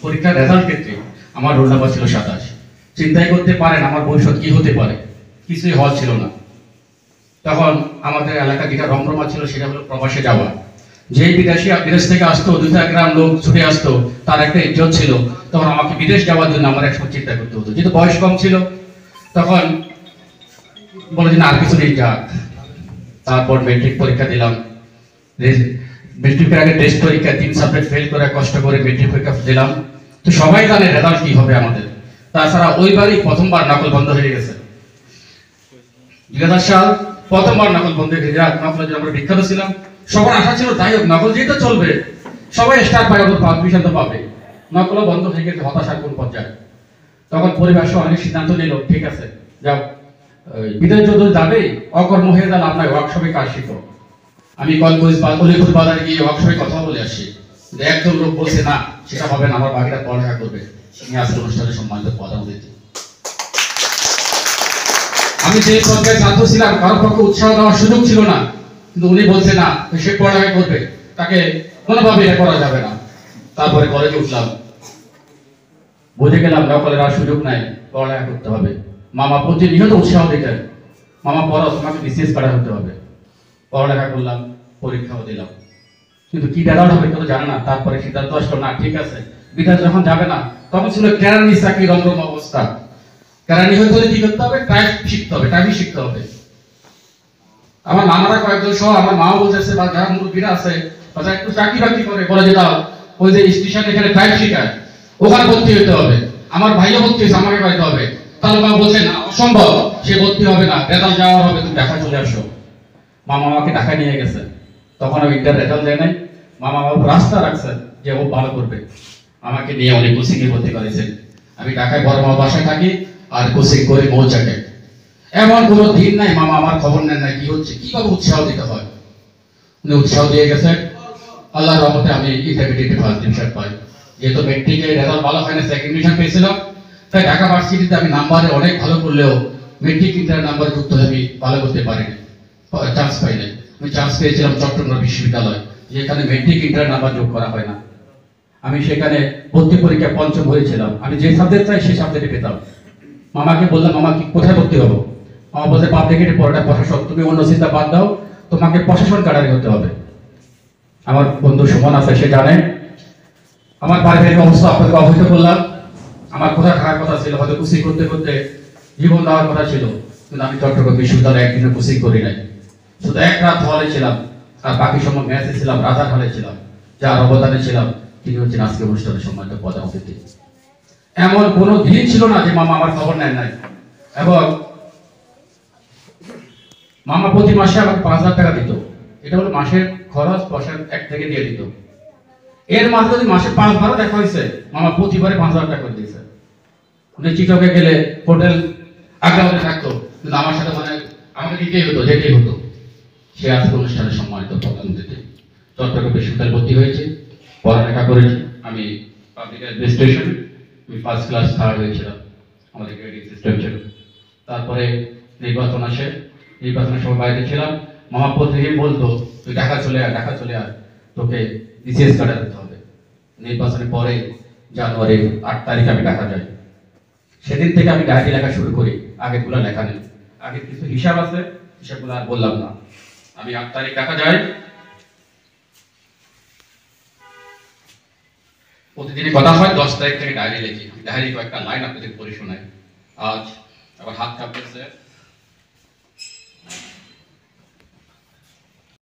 পরীক্ষার রেজাল্ট ক্ষেত্রে আমার রোল নাম্বার ছিল 27। চিন্তাই করতে পারেন আমার ভবিষ্যৎ কি হতে পারে, কিছুই হওয়ার ছিল না। তখন আমাদের এলাকা যেটা রমরমা ছিল সেটা হলো প্রবাসে যাওয়া। যেই বিদেশ থেকে আসতো 2-4 গ্রাম লোক ছুটে আসতো, তার একটা ইজ্জত ছিল। তখন আমাকে বিদেশ যাওয়ার জন্য আমার একসময় চিন্তা করতে হতো, যেহেতু বয়স কম ছিল। তখন বলে যে না আর কিছু নেই, যাক। তারপর মেট্রিক পরীক্ষা দিলাম। মেট্রিকের আগে টেস্ট পরীক্ষা 3 সাবজেক্ট ফেল করে কষ্ট করে মেট্রিক পরীক্ষা দিলাম। তো সবাই জানে রেজাল্ট কি হবে আমাদের। তাছাড়া ওইবারই প্রথমবার নকল বন্ধ হয়ে গেছে। 2000 সাল প্রথমবার নকল বন্ধ হয়ে গেছে। নকলের জন্য আমরা বিখ্যাত ছিলাম। সবার আশা ছিল যাই হোক নকল যেহেতু চলবে, সবাই স্টার পাবে, পাবলিশন তো পাবে। নকলও বন্ধ হয়ে গেছে, হতাশার কোন পর্যায়ে। তখন পরিবার সহ অনেক সিদ্ধান্ত নিল, ঠিক আছে যাও, বিদেশ যদি যাবে অকর্ম হয়ে গেলে আপনার ওয়ার্কশপে কাজ শিখো। আমি কলিপুর বাজারে গিয়ে ওয়ার্কশপে কথা বলে আসি। একজন লোক বলছে না সেটা হবে না, আমার বাকিটা পড়ালেখা করবে। আমি আজকে অনুষ্ঠানে সম্মানিত প্রধান অতিথি। আমি যে পর্যায়ে ছাত্র ছিলাম কারোর পক্ষে উৎসাহ দেওয়ার সুযোগ ছিল না, কিন্তু উনি বলছে না সে পড়ালেখা করবে, তাকে কোনোভাবে এটা করা যাবে না। তারপরে কলেজে উঠলাম, বুঝে গেলাম নকলের আর সুযোগ নাই, পড়ালেখা করতে হবে। মামা প্রতিনিয়ত উৎসাহ দিতেন, মামা পড়ো, তোমাকে বিসিএস পার হতে হবে। পড়ালেখা করলাম, পরীক্ষাও দিলাম, কিন্তু কি রেজাল্ট হবে কেউ জানে না। তারপরে সিদ্ধান্ত আসলো না ঠিক আছে, বিদেশ যখন যাবে না, তখন ছিল কেরানি চাকরি রমরম অবস্থা। কেরানি হতে হলে কি করতে হবে, টাইপ শিখতে হবে, টাইপিং শিখতে হবে। আমার মামারা কয়েকজন সহ আমার মাও বলতেছে বা যারা মুরব্বীরা আছে তারা একটু চাকরি বাকরি করে বলে যে দাও ওই যে স্টেশন এখানে টাইপ শিখায় ওখানে ভর্তি হতে হবে। আমার ভাইও ভর্তি হয়েছে, আমাকে পাইতে হবে। তাহলে মা বলছে না অসম্ভব, সে ভর্তি হবে না, রেজাল্ট যাওয়ার হবে, তুমি ঢাকা চলে আসো। মামা আমাকে ঢাকা নিয়ে গেছে। তখন আমি ইন্টার রেজাল্ট দেয় নাই, মামা আমার রাস্তা রাখছেন যে ও ভালো করবে। আমাকে নিয়ে অনেক কোচিং এ ভর্তি করেছেন। আমি ঢাকায় বড় মামা বাসায় থাকি আর কোচিং করি মৌচাকে। এমন কোনো দিন নাই মামা আমার খবর নেন না কি হচ্ছে, কিভাবে উৎসাহ দিতে হয়। উনি উৎসাহ দিয়ে গেছে। আল্লাহর রহমতে আমি ইন্টারমিডিয়েটে ফার্স্ট ডিভিশন পাই। যেহেতু মেট্রিকে রেজাল্ট ভালো হয় না, সেকেন্ড ডিভিশন পেয়েছিলাম, তাই ঢাকা ভার্সিটিতে আমি নাম্বারে অনেক ভালো করলেও মেট্রিক ইন্টার নাম্বার যুক্ত হয়ে আমি ভালো করতে পারিনি, চান্স পাই নাই। আমি চান্স পেয়েছিলাম চট্টগ্রাম বিশ্ববিদ্যালয়, যেখানে মেট্রিক ইন্টার নাম্বার যোগ করা হয় না। আমি সেখানে ভর্তি পরীক্ষা পঞ্চম হয়েছিলাম। আমি যে সাবজেক্ট চাই সেই সাবজেক্টে পেতাম। মামাকে বললাম মামা কি কোথায় ভর্তি হবো? মামা বলছে পাবলিকেটে পড়াটা প্রশাসক, তুমি অন্য চিন্তা বাদ দাও, তোমাকে প্রশাসন ক্যাডারে হতে হবে। আমার বন্ধু সুমন আছে, সে জানে আমার পারিবারিক অবস্থা আপনাকে অবহিত করলাম। আমার কোথায় থাকার কথা ছিল, হয়তো কোচিং করতে করতে জীবন দেওয়ার কথা ছিল, কিন্তু আমি চট্টগ্রাম বিশ্ববিদ্যালয়ে একদিনের কোচিং করি নাই। শুধু এক রাত হলে ছিলাম, আর বাকি সময় ম্যাচে ছিলাম, রাজার হলে ছিলাম। যার অবদানে ছিলাম তিনি হচ্ছেন আজকে অনুষ্ঠানের সম্মানিত প্রধান অতিথি। এমন কোনো দিন ছিল না যে মামা আমার খবর নেন নাই। এবং মামা প্রতি মাসে আমাকে 5,000 টাকা দিত। এটা হলো মাসের খরচ, পয়সার এক থেকে দিয়ে দিত। এর মাঝে যদি মাসে 5-12 দেখা হয়েছে, মামা প্রতিবারে 5,000 টাকা করে দিয়েছে। উনি চিটকে গেলে হোটেল আগ্রাবাদে থাকতো, কিন্তু আমার সাথে মানে আমাকে দিতেই হতো, যেতেই হতো। সে আজকে অনুষ্ঠানের সম্মানিত প্রধান অতিথি। চট্টগ্রাম বিশ্ববিদ্যালয়ে ভর্তি হয়েছে, পড়ালেখা করেছি। আমি পাবলিক অ্যাডমিনিস্ট্রেশন, আমি ফার্স্ট ক্লাস থার্ড হয়েছিলাম, আমাদের গ্রেডিং সিস্টেম ছিল। তারপরে নির্বাচন আসে, নির্বাচনের সময় বাইরে ছিলাম। মামা প্রতিদিন বলতো তুই ঢাকা চলে আয়, ঢাকা চলে আয়, তোকে বিসিএস কাটা দিতে হবে। নির্বাচনের পরে জানুয়ারির 8 তারিখ আমি ঢাকা যাই। সেদিন থেকে আমি ডায়েরি লেখা শুরু করি। আগেরগুলো লেখা নেই, আগের কিছু হিসাব আছে, হিসাবগুলো আর বললাম না। আমি 8 তারিখ ঢাকা যাই। প্রতিদিনই কথা হয়, 10 তারিখ থেকে ডায়েরি লিখি। ডায়েরি কয়েকটা লাইন আপনাদের পড়ে শোনাই। আজ আবার হাত কাঁপতেছে।